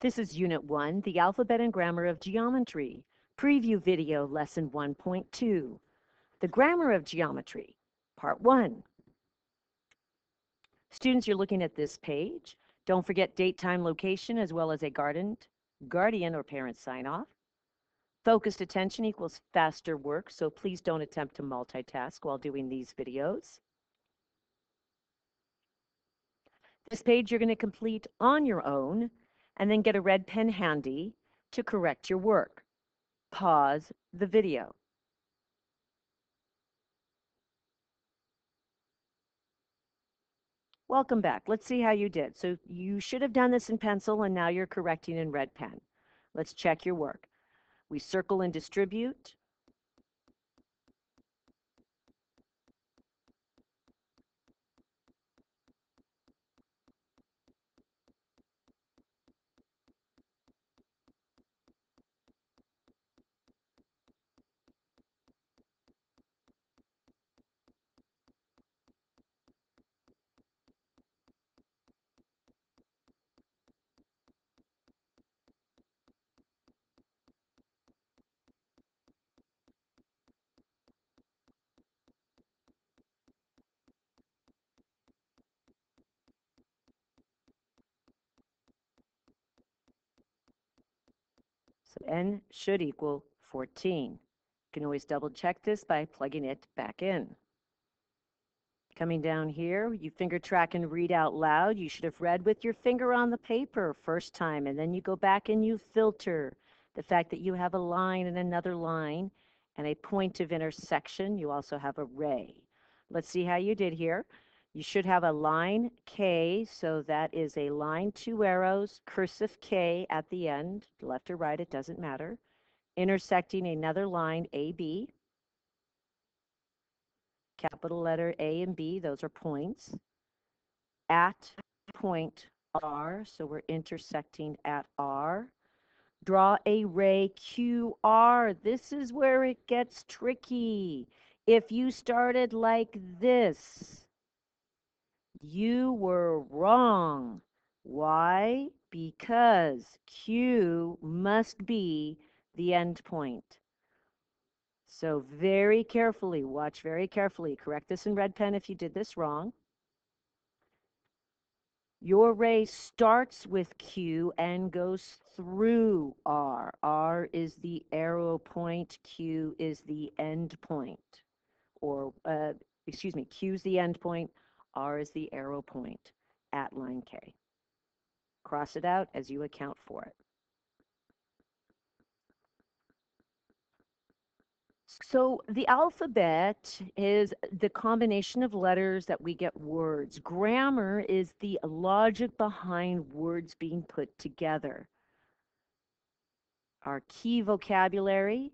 This is Unit 1, the Alphabet and Grammar of Geometry, Preview Video Lesson 1.2, the Grammar of Geometry, Part 1. Students, you're looking at this page. Don't forget date, time, location, as well as a guardian or parent sign-off. Focused attention equals faster work, so please don't attempt to multitask while doing these videos. This page you're going to complete on your own, and then get a red pen handy to correct your work. Pause the video. Welcome back. Let's see how you did. So you should have done this in pencil, and now you're correcting in red pen. Let's check your work. We circle and distribute. So n should equal 14. You can always double check this by plugging it back in. Coming down here, you finger track and read out loud. You should have read with your finger on the paper first time, and then you go back and you filter the fact that you have a line and another line and a point of intersection. You also have a ray. Let's see how you did here. You should have a line K, so that is a line, two arrows, cursive K at the end, left or right, it doesn't matter, intersecting another line AB. Capital letter A and B, those are points. At point R, so we're intersecting at R. Draw a ray QR. This is where it gets tricky. If you started like this, you were wrong. Why? Because Q must be the end point. So very carefully, watch very carefully. Correct this in red pen if you did this wrong. Your ray starts with Q and goes through R. R is the arrow point, Q is the end point. Or, Q is the end point, R is the arrow point at line K. Cross it out as you account for it. So the alphabet is the combination of letters that we get words. Grammar is the logic behind words being put together. Our key vocabulary: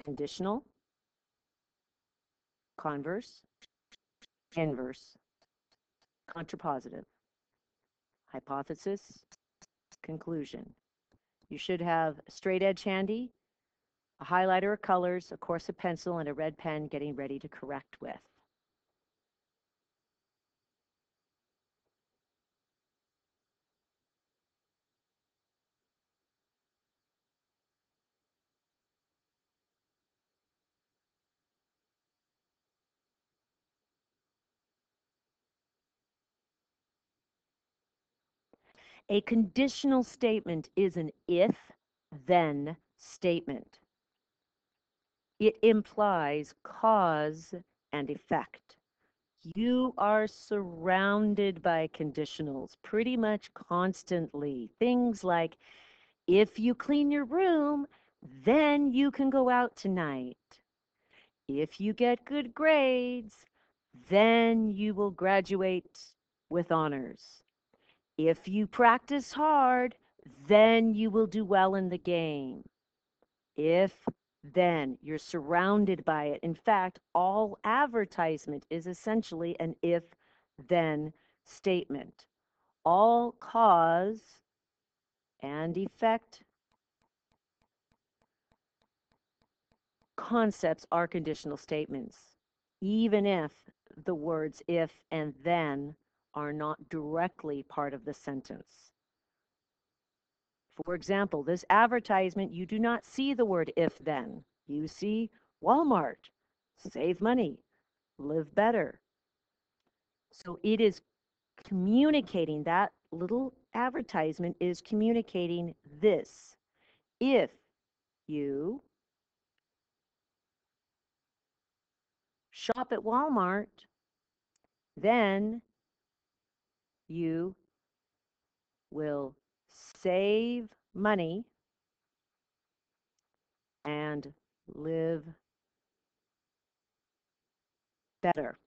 conditional, converse, inverse, contrapositive, hypothesis, conclusion. You should have a straight edge handy, a highlighter of colors, of course a pencil, and a red pen getting ready to correct with. A conditional statement is an if-then statement. It implies cause and effect. You are surrounded by conditionals pretty much constantly. Things like, if you clean your room, then you can go out tonight. If you get good grades, then you will graduate with honors. If you practice hard, then you will do well in the game. If then, you're surrounded by it. In fact, all advertisement is essentially an if then statement. All cause and effect concepts are conditional statements, even if the words if and then are not directly part of the sentence. For example, this advertisement, you do not see the word if then. You see Walmart, save money, live better. So it is communicating, that little advertisement is communicating this. If you shop at Walmart, then you will save money and live better.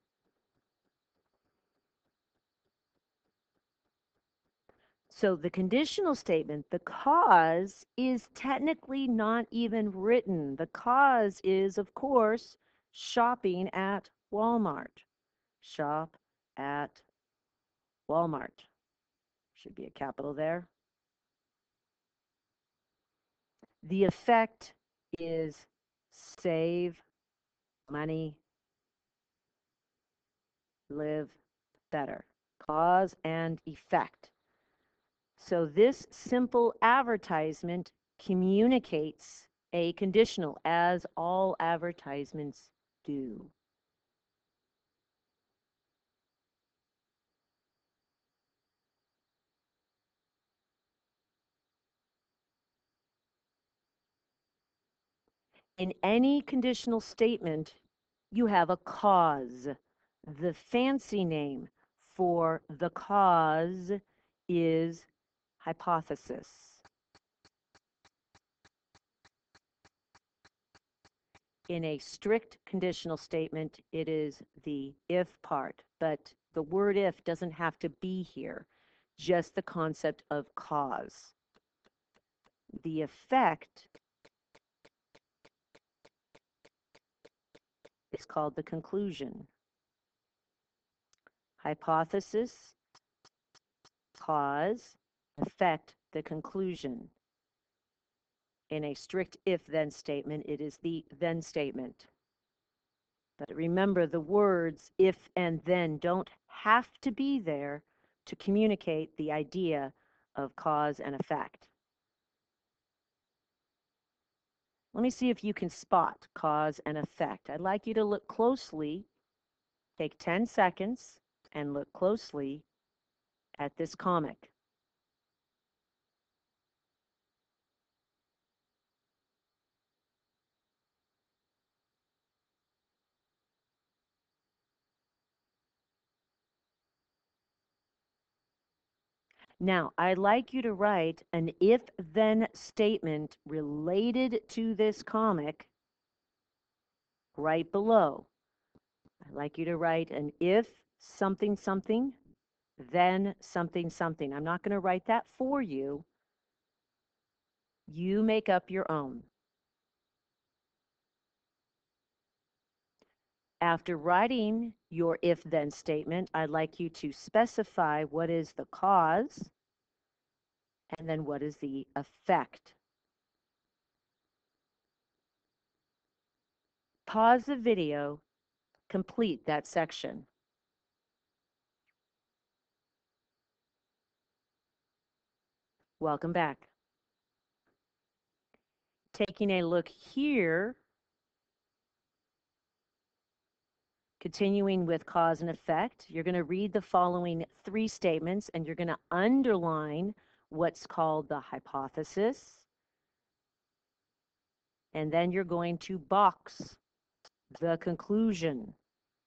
So the conditional statement, the cause, is technically not even written. The cause is, of course, shopping at Walmart. Shop at Walmart. Should be a capital there. The effect is save money, live better. Cause and effect. So this simple advertisement communicates a conditional, as all advertisements do. In any conditional statement, you have a cause. The fancy name for the cause is hypothesis. In a strict conditional statement, it is the if part, but the word if doesn't have to be here, just the concept of cause. The effect is called the conclusion. Hypothesis, cause, effect, the conclusion. In a strict if-then statement, it is the then statement. But remember, the words if and then don't have to be there to communicate the idea of cause and effect. Let me see if you can spot cause and effect. I'd like you to look closely, take 10 seconds, and look closely at this comic. Now, I'd like you to write an if-then statement related to this comic right below. I'd like you to write an if something something, then something something. I'm not going to write that for you. You make up your own. After writing your if-then statement, I'd like you to specify what is the cause and then what is the effect. Pause the video, complete that section. Welcome back. Taking a look here, continuing with cause and effect, you're going to read the following three statements and you're going to underline what's called the hypothesis. And then you're going to box the conclusion.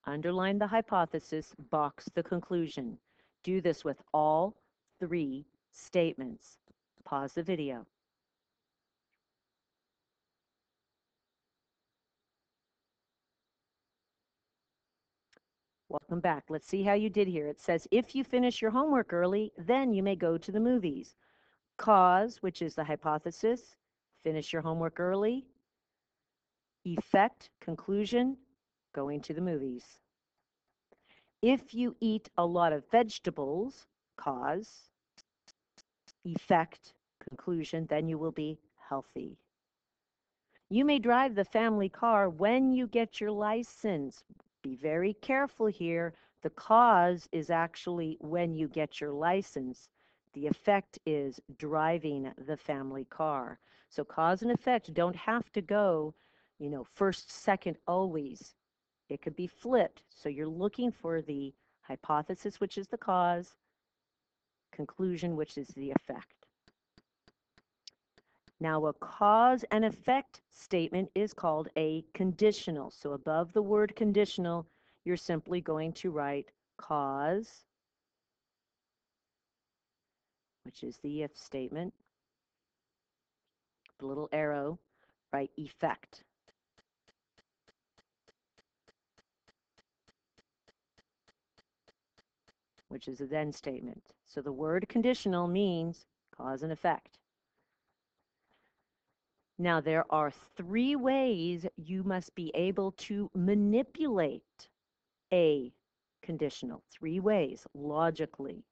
Underline the hypothesis, box the conclusion. Do this with all three statements. Pause the video. Welcome back. Let's see how you did here. It says, if you finish your homework early, then you may go to the movies. Cause, which is the hypothesis, finish your homework early. Effect, conclusion, going to the movies. If you eat a lot of vegetables, cause, effect, conclusion, then you will be healthy. You may drive the family car when you get your license. Be very careful here. The cause is actually when you get your license. The effect is driving the family car. So cause and effect don't have to go, first, second, always. It could be flipped. So you're looking for the hypothesis, which is the cause, conclusion, which is the effect. Now, a cause and effect statement is called a conditional. So above the word conditional, you're simply going to write cause, which is the if statement, the little arrow, write effect, which is a then statement. So the word conditional means cause and effect. Now, there are three ways you must be able to manipulate a conditional. Three ways, logically.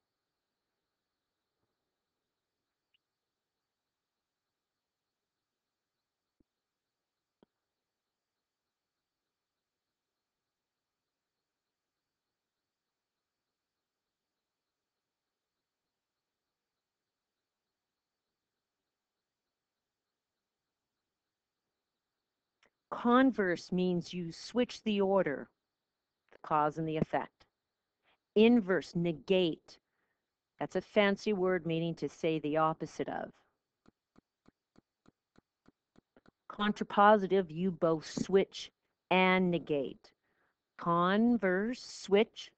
Converse means you switch the order, the cause and the effect. Inverse, negate. That's a fancy word meaning to say the opposite of. Contrapositive, you both switch and negate. Converse, switch.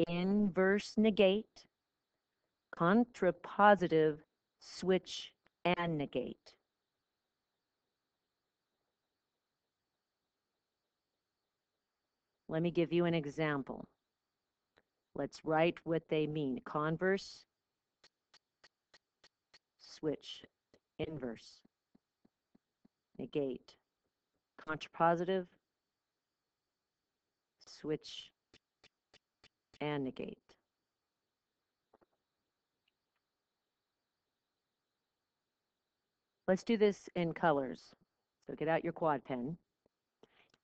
Inverse, negate. Contrapositive, switch and negate. Let me give you an example. Let's write what they mean. Converse, switch, inverse, negate. Contrapositive, switch, and negate. Let's do this in colors. So get out your quad pen.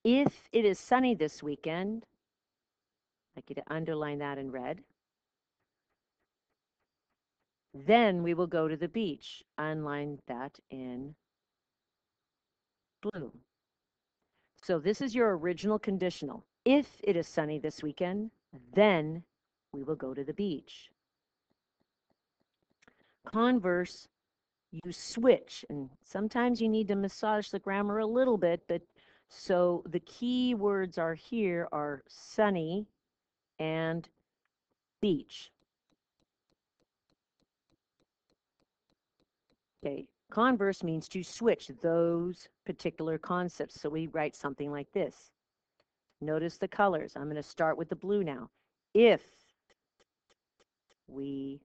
If it is sunny this weekend, I'd like you to underline that in red. Then we will go to the beach. Underline that in blue. So this is your original conditional. If it is sunny this weekend, then we will go to the beach. Converse, you switch, and sometimes you need to massage the grammar a little bit, but so the key words are here are sunny and beach. Okay, converse means to switch those particular concepts. So we write something like this. Notice the colors. I'm going to start with the blue now. If we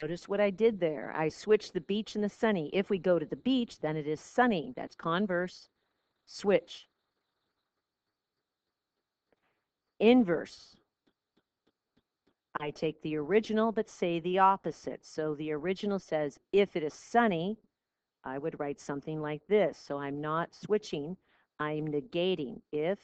notice what I did there. I switched the beach and the sunny. If we go to the beach, then it is sunny. That's converse. Switch. Inverse. I take the original but say the opposite. So the original says, if it is sunny, I would write something like this. So I'm not switching, I'm negating. If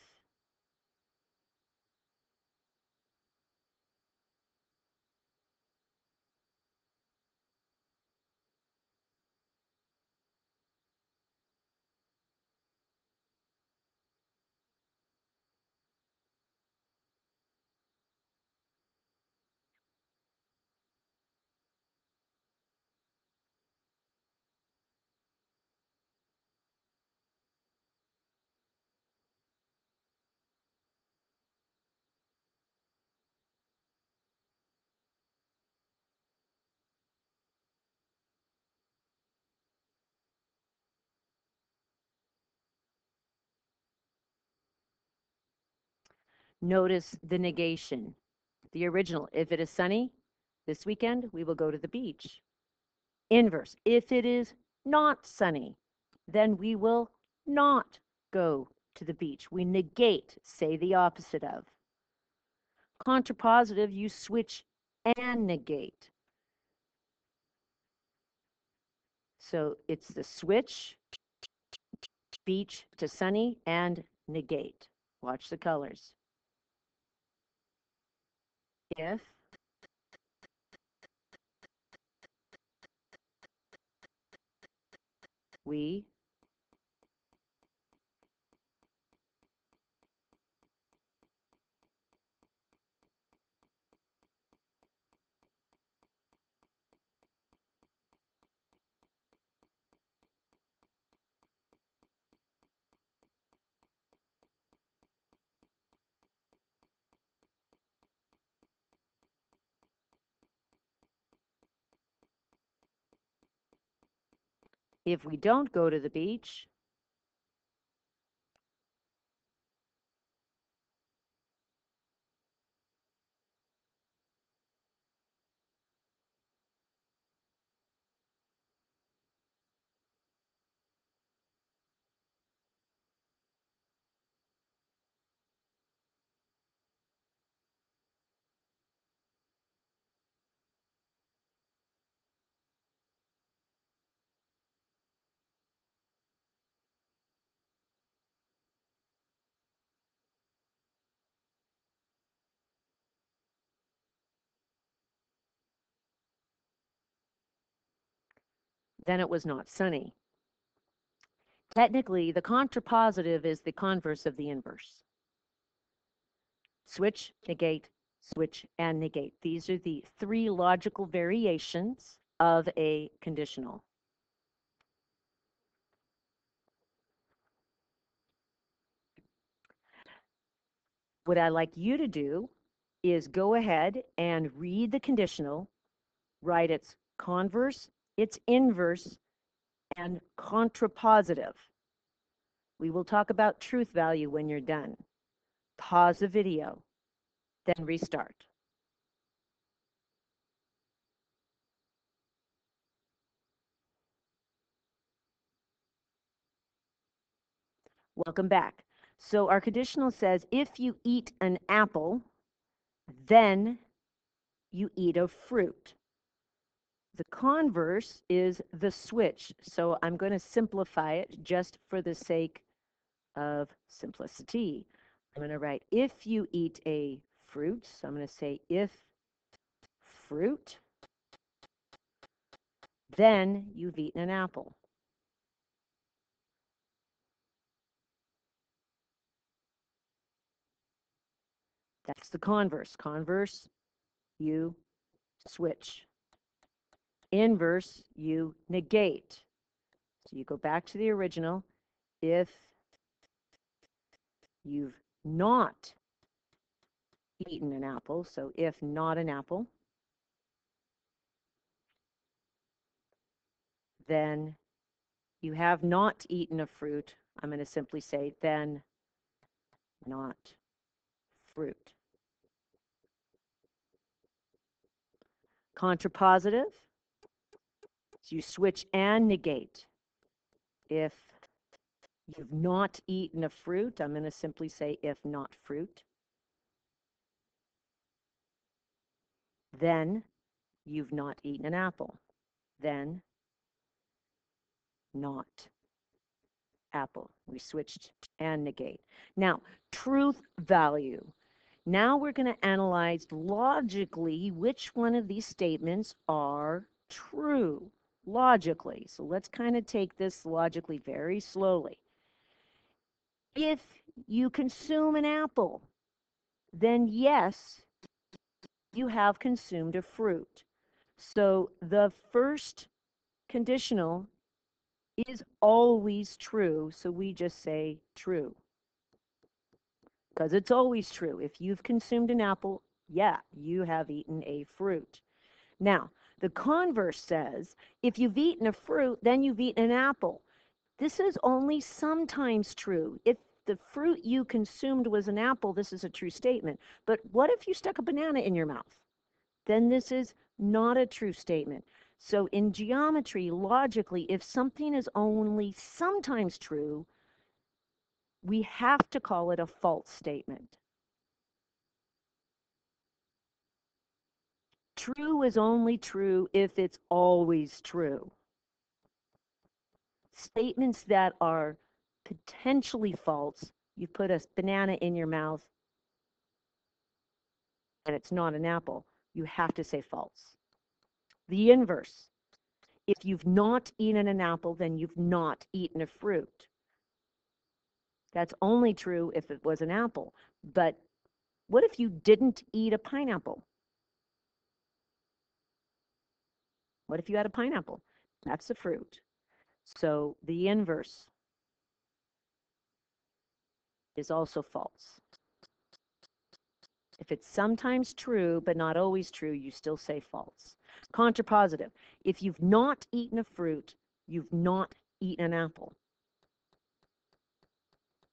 notice the negation. The original, if it is sunny this weekend, we will go to the beach. Inverse, if it is not sunny, then we will not go to the beach. We negate, say the opposite of. Contrapositive, you switch and negate. So it's the switch, beach to sunny, and negate. Watch the colors. If we if we don't go to the beach, then it was not sunny. Technically, the contrapositive is the converse of the inverse. Switch, negate, switch, and negate. These are the three logical variations of a conditional. What I'd like you to do is go ahead and read the conditional, write its converse, its inverse, and contrapositive. We will talk about truth value when you're done. Pause the video, then restart. Welcome back. So our conditional says, if you eat an apple, then you eat a fruit. The converse is the switch. So I'm going to simplify it just for the sake of simplicity. I'm going to write, if you eat a fruit, so I'm going to say, if fruit, then you've eaten an apple. That's the converse. Converse, you switch. Inverse, you negate. So you go back to the original. If you've not eaten an apple, so if not an apple, then you have not eaten a fruit. I'm going to simply say, then not fruit. Contrapositive, so you switch and negate. If you've not eaten a fruit, I'm going to simply say, if not fruit. Then you've not eaten an apple. Then not apple. We switched and negate. Now, truth value. Now we're going to analyze logically which one of these statements are true logically. So let's kind of take this logically very slowly. If you consume an apple, then yes, you have consumed a fruit. So the first conditional is always true, so we just say true. Because it's always true. If you've consumed an apple, yeah, you have eaten a fruit. Now, the converse says, if you've eaten a fruit, then you've eaten an apple. This is only sometimes true. If the fruit you consumed was an apple, this is a true statement. But what if you stuck a banana in your mouth? Then this is not a true statement. So in geometry, logically, if something is only sometimes true, we have to call it a false statement. True is only true if it's always true. Statements that are potentially false, you put a banana in your mouth and it's not an apple, you have to say false. The inverse. If you've not eaten an apple, then you've not eaten a fruit. That's only true if it was an apple. But what if you didn't eat a pineapple? What if you had a pineapple? That's a fruit. So the inverse is also false. If it's sometimes true but not always true, you still say false. Contrapositive. If you've not eaten a fruit, you've not eaten an apple.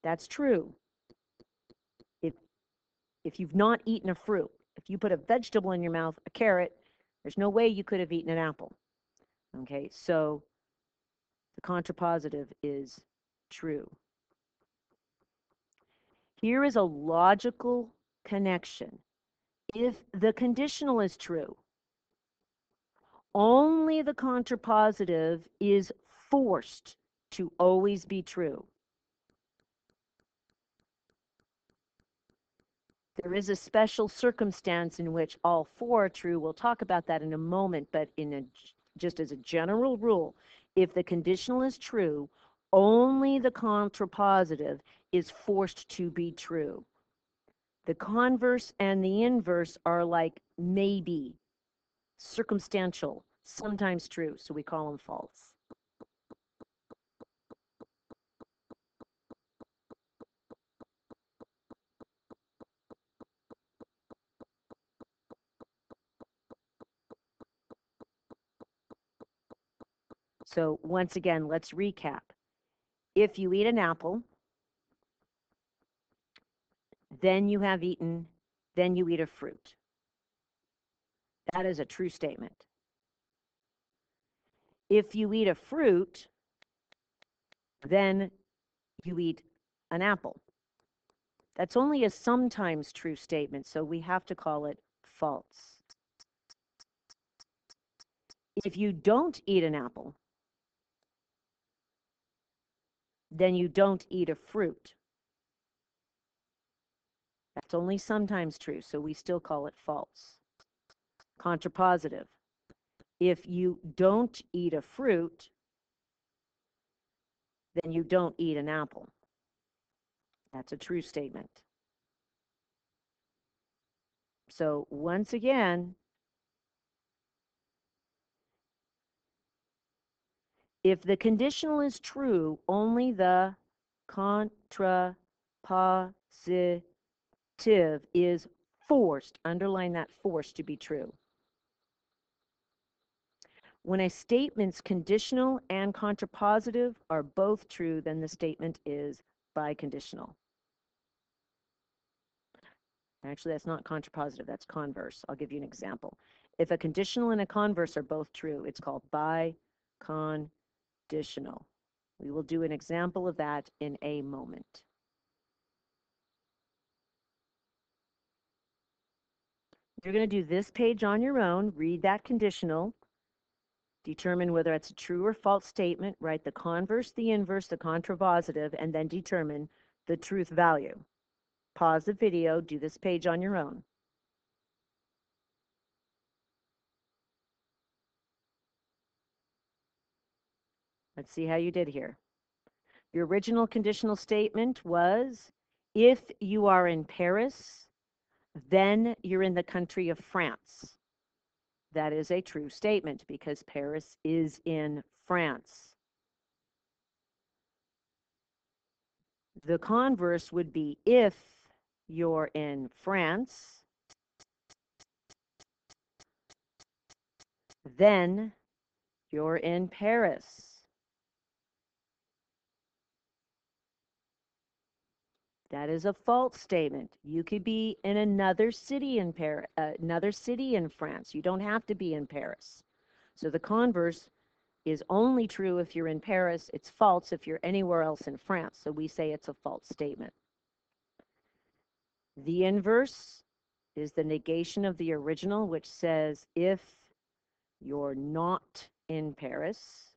That's true. If you've not eaten a fruit, if you put a vegetable in your mouth, a carrot, there's no way you could have eaten an apple. Okay, so the contrapositive is true. Here is a logical connection. If the conditional is true, only the contrapositive is forced to always be true. There is a special circumstance in which all four are true. We'll talk about that in a moment, but just as a general rule, if the conditional is true, only the contrapositive is forced to be true. The converse and the inverse are like maybe, circumstantial, sometimes true, so we call them false. So once again, let's recap. If you eat an apple, then you eat a fruit. That is a true statement. If you eat a fruit, then you eat an apple. That's only a sometimes true statement, so we have to call it false. If you don't eat an apple, then you don't eat a fruit. That's only sometimes true, so we still call it false. Contrapositive. If you don't eat a fruit, then you don't eat an apple. That's a true statement. So once again, if the conditional is true, only the contrapositive is forced, underline that forced to be true. When a statement's conditional and contrapositive are both true, then the statement is biconditional. Actually, that's not contrapositive, that's converse. I'll give you an example. If a conditional and a converse are both true, it's called biconditional. We will do an example of that in a moment. You're going to do this page on your own, read that conditional, determine whether it's a true or false statement, write the converse, the inverse, the contrapositive, and then determine the truth value. Pause the video, do this page on your own. Let's see how you did here. Your original conditional statement was, if you are in Paris, then you're in the country of France. That is a true statement because Paris is in France. The converse would be, if you're in France, then you're in Paris. That is a false statement. You could be in another city in France. You don't have to be in Paris. So the converse is only true if you're in Paris. It's false if you're anywhere else in France. So we say it's a false statement. The inverse is the negation of the original, which says if you're not in Paris,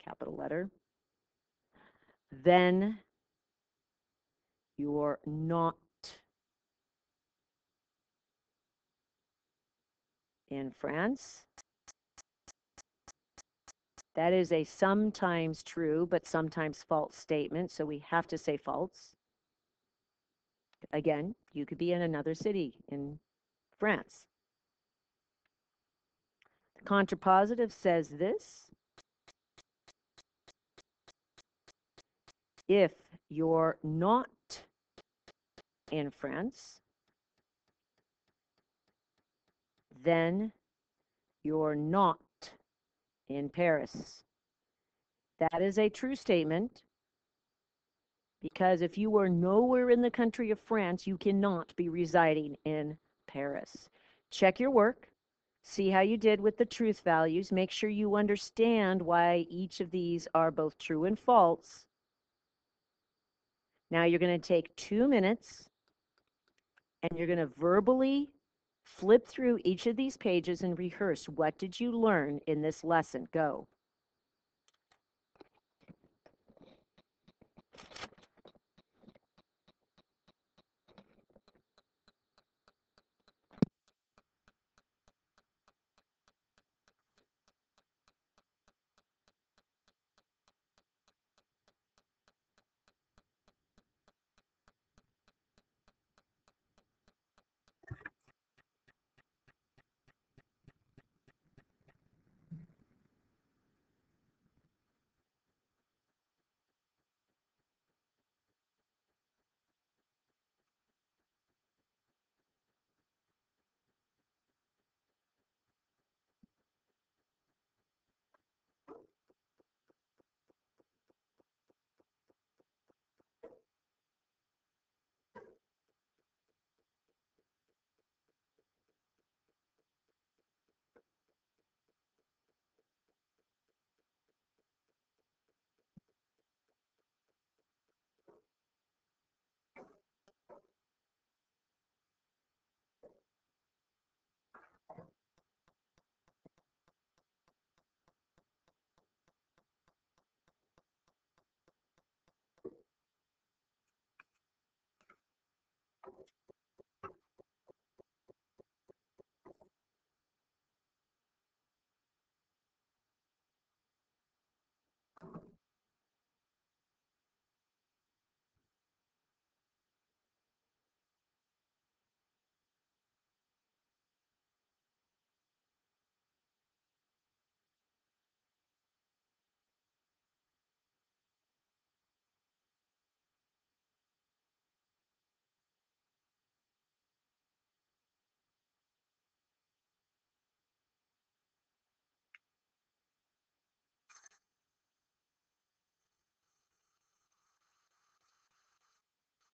capital letter, then you're not in France. That is a sometimes true but sometimes false statement, so we have to say false. Again, you could be in another city in France. The contrapositive says this: if you're not in France, then you're not in Paris. That is a true statement, because if you were nowhere in the country of France, you cannot be residing in Paris. Check your work. See how you did with the truth values. Make sure you understand why each of these are both true and false. Now you're going to take 2 minutes and you're going to verbally flip through each of these pages and rehearse. What did you learn in this lesson? Go.